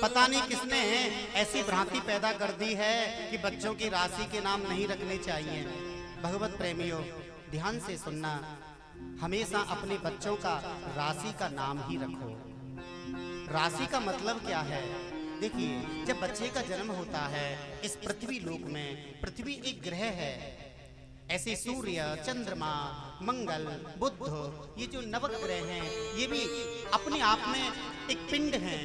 पता नहीं किसने ऐसी भ्रांति पैदा कर दी है कि बच्चों की राशि के नाम नहीं रखने चाहिए। भगवत प्रेमियों, ध्यान से सुनना, हमेशा अपने बच्चों का राशि का नाम ही रखो। राशि का मतलब क्या है? देखिए, जब बच्चे का जन्म होता है इस पृथ्वी लोक में, पृथ्वी एक ग्रह है, ऐसे सूर्य, चंद्रमा, मंगल, बुध, ये जो नवग्रह हैं ये भी अपने आप में एक पिंड हैं।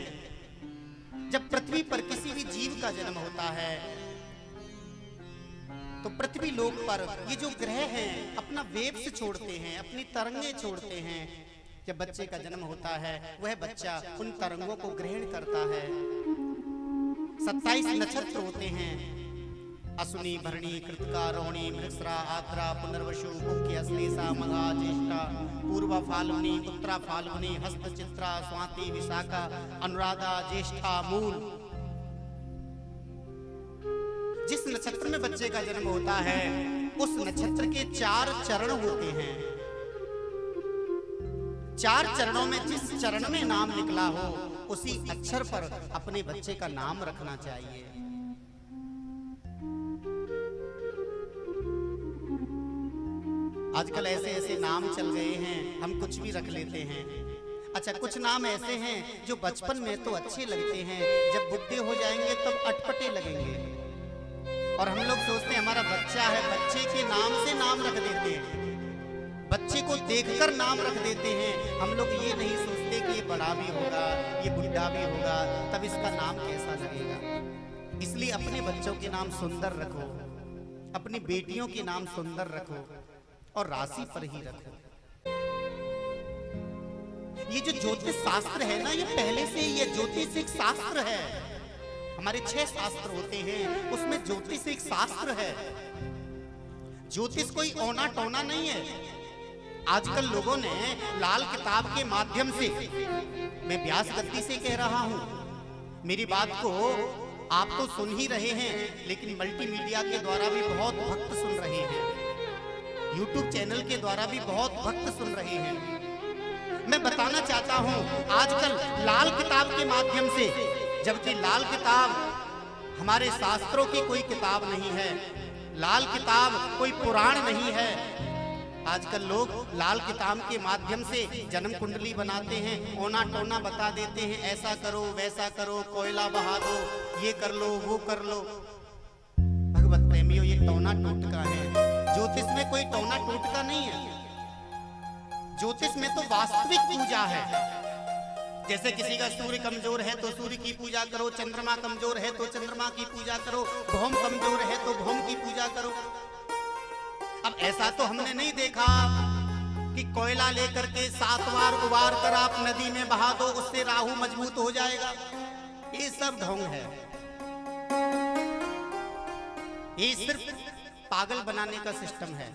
जब पृथ्वी पर किसी भी जीव का जन्म होता है तो पृथ्वी लोक पर ये जो ग्रह हैं अपना वेव्स छोड़ते हैं, अपनी तरंगे छोड़ते हैं। जब बच्चे का जन्म होता है वह बच्चा उन तरंगों को ग्रहण करता है। 27 नक्षत्र होते हैं, अश्विनी, भरणी, कृतिका, रोहिणी, मृगशिरा, आद्रा, पुनर्वसु, मुख्य, अश्लेषा, मघा, ज्येष्ठा, पूर्वा फाल्गुनी, उत्तरा फाल्गुनी, हस्त, चित्रा, स्वाति, विशाखा, अनुराधा, ज्येष्ठा, मूल। जिस नक्षत्र में बच्चे का जन्म होता है उस नक्षत्र के 4 चरण होते हैं। 4 चरणों में जिस चरण में नाम निकला हो उसी अक्षर पर अपने बच्चे का नाम रखना चाहिए। आजकल ऐसे ऐसे नाम चल गए हैं, हम कुछ भी रख लेते हैं। अच्छा, कुछ नाम ऐसे हैं जो बचपन में तो अच्छे लगते हैं, जब बुढ़े हो जाएंगे तब अटपटे लगेंगे। और हम लोग सोचते हैं हमारा बच्चा है, बच्चे के नाम से नाम रख देते हैं, बच्चे को देखकर नाम रख देते हैं। हम लोग ये नहीं सोचते कि ये बड़ा भी होगा, ये बुढ़ा भी होगा, तब इसका नाम कैसा लगेगा। इसलिए अपने बच्चों के नाम सुंदर रखो, अपनी बेटियों के नाम सुंदर रखो और राशि पर ही रखो। ये जो ज्योतिष शास्त्र है ना, ये पहले से ये ज्योतिष एक शास्त्र है। हमारे 6 शास्त्र होते हैं, उसमें ज्योतिष एक शास्त्र है। ज्योतिष कोई औना टोना नहीं है। आजकल लोगों ने लाल किताब के माध्यम से, मैं व्यास गद्दी से कह रहा हूं, मेरी बात को आप तो सुन ही रहे हैं, लेकिन मल्टीमीडिया के द्वारा भी बहुत भक्त सुन रहे हैं, YouTube चैनल के द्वारा भी बहुत भक्त सुन रहे हैं। मैं बताना चाहता हूं, आजकल लाल किताब के माध्यम से, जबकि लाल किताब हमारे शास्त्रों की कोई किताब नहीं है, लाल किताब कोई पुराण नहीं है। आजकल लोग लाल किताब के माध्यम से जन्म कुंडली बनाते हैं, ओना टोना बता देते हैं, ऐसा करो वैसा करो, कोयला बहा दो, ये कर लो वो कर लो। भगवत प्रेमियों, ये टोना टोटका है। ज्योतिष में कोई टोना टोटका नहीं है। ज्योतिष में तो वास्तविक पूजा है। जैसे किसी का सूर्य कमजोर है तो सूर्य की पूजा करो, चंद्रमा कमजोर है तो चंद्रमा की पूजा करो, भौम कमजोर है तो भौम की पूजा करो। अब ऐसा तो हमने नहीं देखा कि कोयला लेकर के 7 बार उबार कर आप नदी में बहा दो, उससे राहु मजबूत हो जाएगा। ये सब ढोंग है, ये सिर्फ पागल बनाने का सिस्टम है।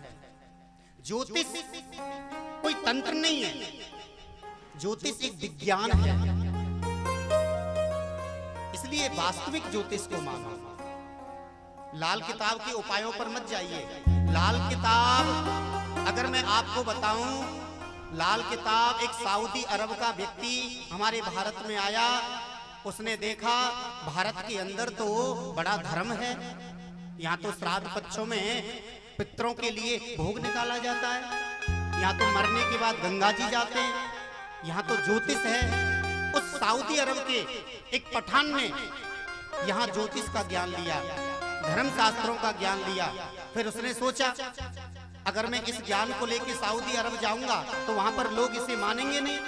ज्योतिष कोई तंत्र नहीं है, ज्योतिष एक विज्ञान है। इसलिए वास्तविक ज्योतिष को मानो। लाल किताब के उपायों पर मत जाइए। लाल किताब, अगर मैं आपको बताऊं, लाल किताब एक सऊदी अरब का व्यक्ति हमारे भारत में आया, उसने देखा भारत के अंदर तो बड़ा धर्म है, यहाँ तो श्राद्ध पक्षों में पितरों के लिए भोग निकाला जाता है, यहाँ तो मरने के बाद गंगा जी जाते हैं, यहाँ तो ज्योतिष है। उस सऊदी अरब के एक पठान ने यहाँ ज्योतिष का ज्ञान लिया, धर्म शास्त्रों का ज्ञान लिया। फिर उसने सोचा, अगर मैं इस ज्ञान को लेकर सऊदी अरब जाऊंगा तो वहां पर लोग इसे मानेंगे नहीं,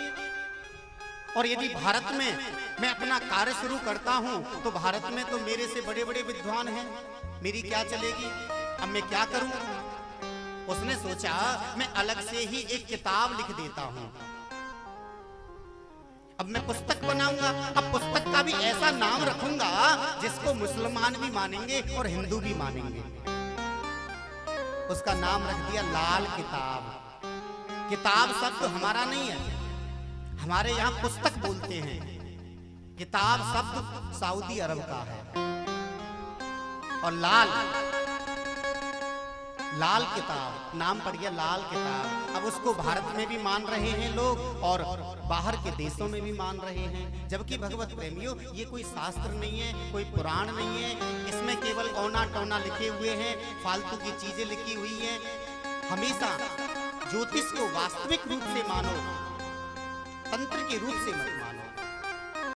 और यदि भारत में मैं अपना कार्य शुरू करता हूं तो भारत में तो मेरे से बड़े बड़े विद्वान हैं, मेरी क्या चलेगी, अब मैं क्या करूं। उसने सोचा, मैं अलग से ही एक किताब लिख देता हूं, अब मैं पुस्तक बनाऊंगा। अब पुस्तक का भी ऐसा नाम रखूंगा जिसको मुसलमान भी मानेंगे और हिंदू भी मानेंगे। उसका नाम रख दिया लाल किताब। किताब शब्द हमारा नहीं है, हमारे यहाँ पुस्तक बोलते हैं, किताब शब्द सऊदी अरब का है। और लाल लाल किताब, नाम पड़ गया लाल किताब। अब उसको भारत में भी मान रहे हैं लोग और बाहर के देशों में भी मान रहे हैं। जबकि भगवत प्रेमियों, ये कोई शास्त्र नहीं है, कोई पुराण नहीं है। इसमें केवल औना टौना लिखे हुए हैं, फालतू की चीजें लिखी हुई हैं। हमेशा ज्योतिष को वास्तविक रूप से मानो, तंत्र के रूप से मत मानो।